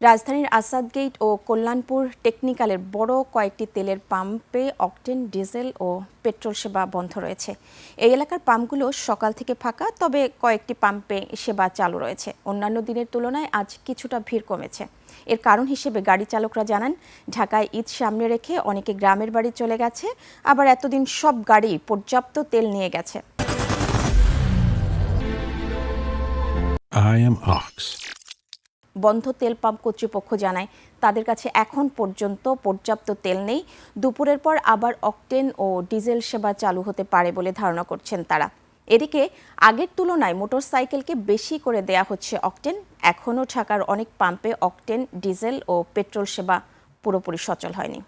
রাজধানীর আসাদ গেট ও কল্যাণপুর টেকনিক্যালের বড় কয়েকটি তেলের পাম্পে অকটেন, ডিজেল ও পেট্রোল সেবা বন্ধ রয়েছে। এই এলাকার পাম্পগুলো সকাল থেকে ফাঁকা, তবে কয়েকটি পাম্পে সেবা চালু রয়েছে। অন্যান্য দিনের তুলনায় আজ কিছুটা ভিড় কমেছে। এর কারণ হিসেবে গাড়ি চালকরা জানান, ঢাকায় ঈদ সামনে রেখে অনেকে গ্রামের বাড়ি চলে গেছে, আবার এতদিন সব গাড়ি পর্যাপ্ত তেল নিয়ে গেছে। বন্ধ তেল পাম্প কর্তৃপক্ষ জানায়, তাদের কাছে এখন পর্যন্ত পর্যাপ্ত তেল নেই। দুপুরের পর আবার অকটেন ও ডিজেল সেবা চালু হতে পারে বলে ধারণা করছেন তারা। এদিকে আগের তুলনায় মোটরসাইকেলকে বেশি করে দেয়া হচ্ছে অকটেন। এখনও ঢাকার অনেক পাম্পে অকটেন, ডিজেল ও পেট্রোল সেবা পুরোপুরি সচল হয়নি।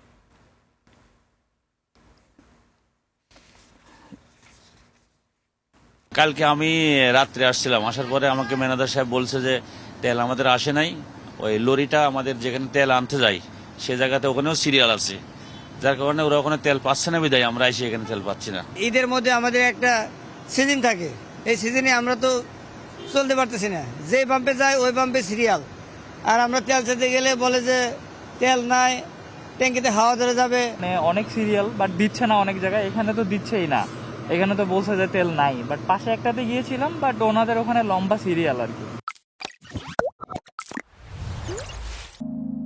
কালকে আমি রাত্রে আসছিলাম, আসার পরে আমাকে ম্যানেজার সাহেব বলছে যে তেল আমাদের আসে নাই। ওই লরিটা আমাদের যেখানে তেল আনতে যাই সে জায়গাতে ওখানেও সিরিয়াল আছে, যার কারণে ওরা ওখানে তেল পাচ্ছে না, বিদায় আমরা এসে এখানে তেল পাচ্ছি না। ঈদের মধ্যে আমাদের একটা সিজন থাকে, এই সিজনে আমরা তো চলতে পারতেছি না। যে পাম্পে যায় ওই পাম্পে সিরিয়াল, আর আমরা তেল চাইতে গেলে বলে যে তেল নাই, ট্যাঙ্কিতে হাওয়া ধরে যাবে। অনেক সিরিয়াল বাট দিচ্ছে না অনেক জায়গায়, এখানে তো দিচ্ছেই না। এখানে তো বলছে যে তেল নাই, বাট পাশে একটাতে গিয়েছিলাম, বাট ওনাদের ওখানে লম্বা সিরিয়াল আর কি।